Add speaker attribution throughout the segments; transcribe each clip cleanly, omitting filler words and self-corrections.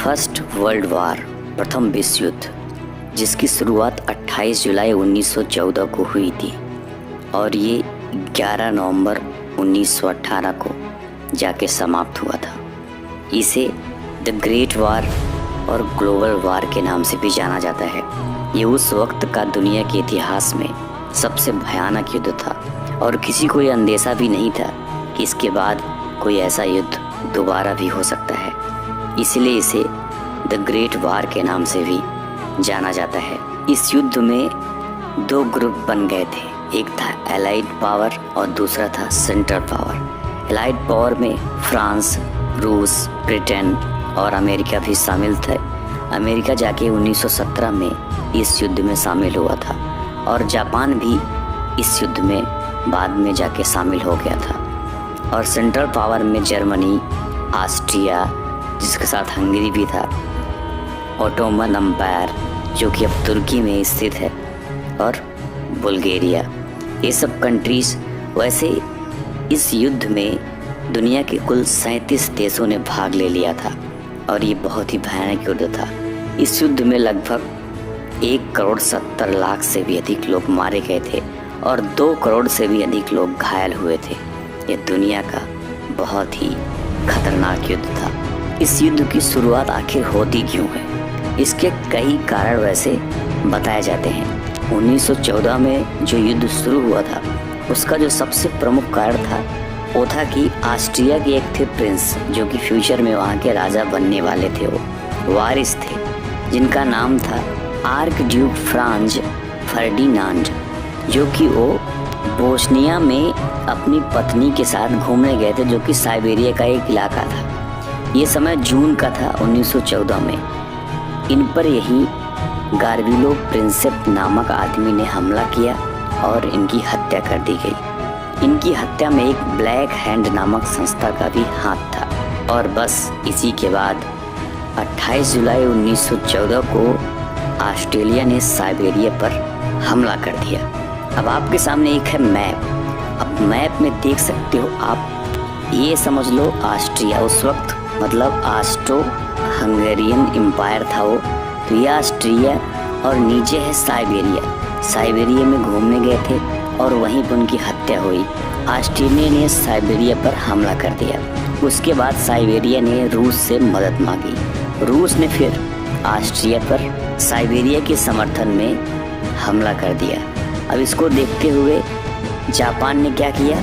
Speaker 1: First world war, प्रथम विश्व युद्ध, जिसकी शुरुआत 28 जुलाई 1914 को हुई थी और ये 11 नवंबर 1918 को जाके समाप्त हुआ था। इसे द ग्रेट वॉर और ग्लोबल वॉर के नाम से भी जाना जाता है। ये उस वक्त का दुनिया के इतिहास में सबसे भयानक युद्ध था और किसी को ये अंदेशा भी नहीं था कि इसके बाद कोई ऐसा युद्ध दोबारा भी हो सकता है। इसलिए इसे द ग्रेट वॉर के नाम से भी जाना जाता है। इस युद्ध में दो ग्रुप बन गए थे, एक था एलाइड पावर और दूसरा था सेंट्रल पावर। एलाइड पावर में फ्रांस, रूस, ब्रिटेन और अमेरिका भी शामिल थे। अमेरिका जाके 1917 में इस युद्ध में शामिल हुआ था और जापान भी इस युद्ध में बाद में जाके शामिल हो गया था। और सेंट्रल पावर में जर्मनी, ऑस्ट्रिया, जिसके साथ हंगरी भी था, ओटोमन अम्पायर जो कि अब तुर्की में स्थित है, और बुल्गारिया, ये सब कंट्रीज। वैसे इस युद्ध में दुनिया के कुल 37 देशों ने भाग ले लिया था और ये बहुत ही भयानक युद्ध था। इस युद्ध में लगभग 1,70,00,000 से भी अधिक लोग मारे गए थे और 2 करोड़ से भी अधिक लोग घायल हुए थे। ये दुनिया का बहुत ही खतरनाक युद्ध था। इस युद्ध की शुरुआत आखिर होती क्यों है? इसके कई कारण वैसे बताए जाते हैं। 1914 में जो युद्ध शुरू हुआ था उसका जो सबसे प्रमुख कारण था वो था कि ऑस्ट्रिया के एक थे प्रिंस, जो कि फ्यूचर में वहाँ के राजा बनने वाले थे। वो वारिस थे जिनका नाम था आर्क ड्यूक फ्रांज फर्डिनांड, जो कि वो बोस्निया में अपनी पत्नी के साथ घूमने गए थे, जो कि साइबेरिया का एक इलाका था। ये समय जून का था 1914 में। इन पर यही गार्बिलो प्रिंसेप नामक आदमी ने हमला किया और इनकी हत्या कर दी गई। इनकी हत्या में एक ब्लैक हैंड नामक संस्था का भी हाथ था। और बस इसी के बाद 28 जुलाई 1914 को ऑस्ट्रेलिया ने साइबेरिया पर हमला कर दिया। अब आपके सामने एक है मैप। अब मैप में देख सकते हो आप, ये समझ लो ऑस्ट्रिया उस वक्त मतलब ऑस्ट्रो हंगेरियन एम्पायर था वो, तो ये ऑस्ट्रिया और नीचे है साइबेरिया। साइबेरिया में घूमने गए थे और वहीं पर उनकी हत्या हुई। ऑस्ट्रेलिया ने साइबेरिया पर हमला कर दिया। उसके बाद साइबेरिया ने रूस से मदद मांगी। रूस ने फिर ऑस्ट्रिया पर साइबेरिया के समर्थन में हमला कर दिया। अब इसको देखते हुए जापान ने क्या किया?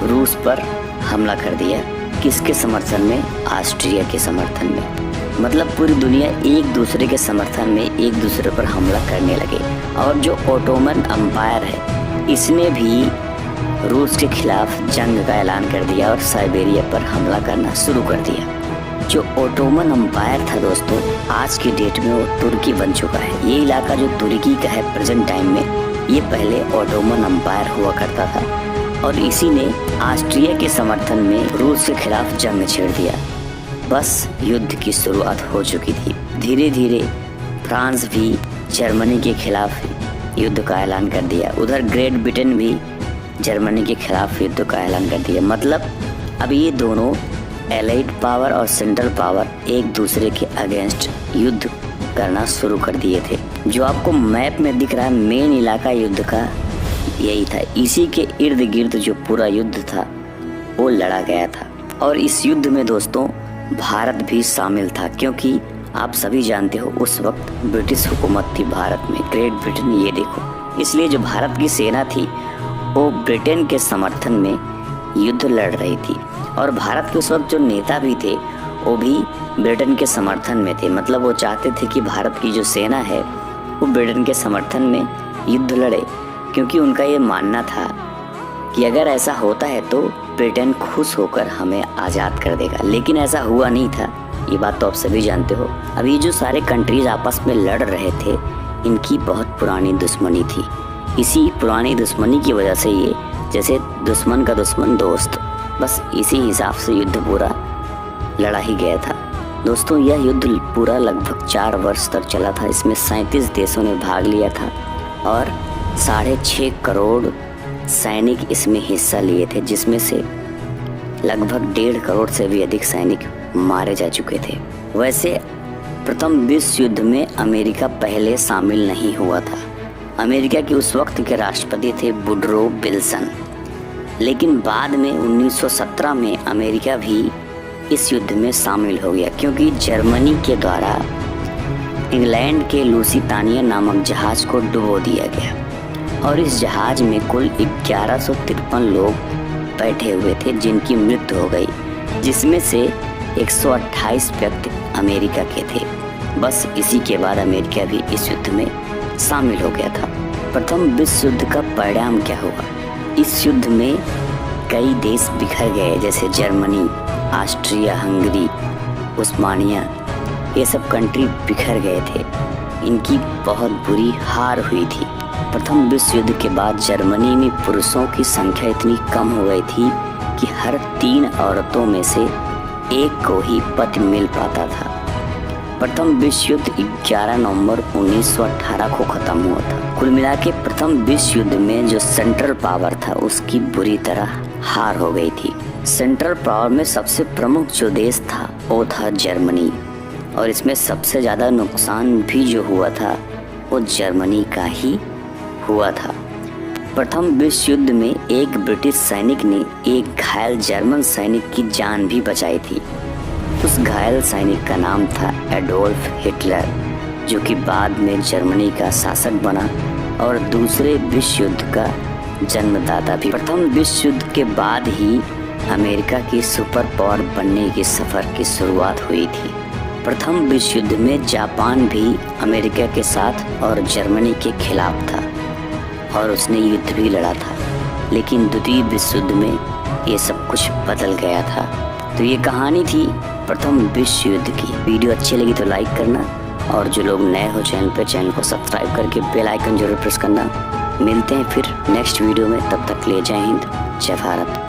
Speaker 1: रूस पर हमला कर दिया। किसके समर्थन में? ऑस्ट्रिया के समर्थन में। मतलब पूरी दुनिया एक दूसरे के समर्थन में एक दूसरे पर हमला करने लगे। और जो ओटोमन अम्पायर है इसने भी रूस के खिलाफ जंग का ऐलान कर दिया और साइबेरिया पर हमला करना शुरू कर दिया। जो ओटोमन अम्पायर था दोस्तों, आज की डेट में वो तुर्की बन चुका है। ये इलाका जो तुर्की का है प्रेजेंट टाइम में, ये पहले ओटोमन अम्पायर हुआ करता था और इसी ने ऑस्ट्रिया के समर्थन में रूस के खिलाफ जंग छेड़ दिया। बस युद्ध की शुरुआत हो चुकी थी। धीरे धीरे फ्रांस भी जर्मनी के खिलाफ युद्ध का ऐलान कर दिया। उधर ग्रेट ब्रिटेन भी जर्मनी के खिलाफ युद्ध का ऐलान कर दिया। मतलब अब ये दोनों एलाइड पावर और सेंट्रल पावर एक दूसरे के अगेंस्ट युद्ध करना शुरू कर दिए थे। जो आपको मैप में दिख रहा है मेन इलाका युद्ध का यही था। इसी के इर्द गिर्द जो पूरा युद्ध था वो लड़ा गया था। और इस युद्ध में दोस्तों भारत भी शामिल था, क्योंकि आप सभी जानते हो उस वक्त ब्रिटिश हुकूमत थी भारत में, ग्रेट ब्रिटेन। ये देखो, इसलिए जो भारत की सेना थी वो ब्रिटेन के समर्थन में युद्ध लड़ रही थी और भारत के उस वक्त जो नेता भी थे वो भी ब्रिटेन के समर्थन में थे। मतलब वो चाहते थे कि भारत की जो सेना है वो ब्रिटेन के समर्थन में युद्ध लड़े, क्योंकि उनका ये मानना था कि अगर ऐसा होता है तो ब्रिटेन खुश होकर हमें आज़ाद कर देगा। लेकिन ऐसा हुआ नहीं था, ये बात तो आप सभी जानते हो। अब ये जो सारे कंट्रीज आपस में लड़ रहे थे इनकी बहुत पुरानी दुश्मनी थी। इसी पुरानी दुश्मनी की वजह से ये जैसे दुश्मन का दुश्मन दोस्त, बस इसी हिसाब से युद्ध पूरा लड़ा ही गया था। दोस्तों यह युद्ध पूरा लगभग 4 वर्ष तक चला था। इसमें 37 देशों ने भाग लिया था और 6.5 करोड़ सैनिक इसमें हिस्सा लिए थे, जिसमें से लगभग 1.5 करोड़ से भी अधिक सैनिक मारे जा चुके थे। वैसे प्रथम विश्व युद्ध में अमेरिका पहले शामिल नहीं हुआ था। अमेरिका के उस वक्त के राष्ट्रपति थे वुडरो विल्सन, लेकिन बाद में 1917 में अमेरिका भी इस युद्ध में शामिल हो गया, क्योंकि जर्मनी के द्वारा इंग्लैंड के लुसितानिया नामक जहाज को डुबो दिया गया और इस जहाज में कुल 1153 लोग बैठे हुए थे जिनकी मृत्यु हो गई, जिसमें से 128 व्यक्ति अमेरिका के थे। बस इसी के बाद अमेरिका भी इस युद्ध में शामिल हो गया था। प्रथम विश्व युद्ध का परिणाम क्या हुआ? इस युद्ध में कई देश बिखर गए, जैसे जर्मनी, ऑस्ट्रिया, हंगरी, उस्मानिया, ये सब कंट्री बिखर गए थे। इनकी बहुत बुरी हार हुई थी। प्रथम विश्व युद्ध के बाद जर्मनी में पुरुषों की संख्या इतनी कम हो गई थी कि हर 3 औरतों में से एक को ही पति मिल पाता था। प्रथम विश्व युद्ध 11 नवंबर 1918 को खत्म हुआ था। कुल मिला के प्रथम विश्व युद्ध में जो सेंट्रल पावर था उसकी बुरी तरह हार हो गई थी। सेंट्रल पावर में सबसे प्रमुख जो देश था वो था जर्मनी, और इसमें सबसे ज़्यादा नुकसान भी जो हुआ था वो जर्मनी का ही हुआ था। प्रथम विश्व युद्ध में एक ब्रिटिश सैनिक ने एक घायल जर्मन सैनिक की जान भी बचाई थी। उस घायल सैनिक का नाम था एडोल्फ हिटलर, जो कि बाद में जर्मनी का शासक बना और दूसरे विश्व युद्ध का जन्मदाता भी। प्रथम विश्व युद्ध के बाद ही अमेरिका की सुपर पावर बनने के सफ़र की शुरुआत हुई थी। प्रथम विश्व युद्ध में जापान भी अमेरिका के साथ और जर्मनी के खिलाफ था और उसने युद्ध भी लड़ा था, लेकिन द्वितीय विश्व युद्ध में ये सब कुछ बदल गया था। तो ये कहानी थी प्रथम विश्व युद्ध की। वीडियो अच्छी लगी तो लाइक करना, और जो लोग नए हो चैनल को सब्सक्राइब करके बेल आइकन जरूर प्रेस करना। मिलते हैं फिर नेक्स्ट वीडियो में, तब तक के लिए जय हिंद, जय भारत।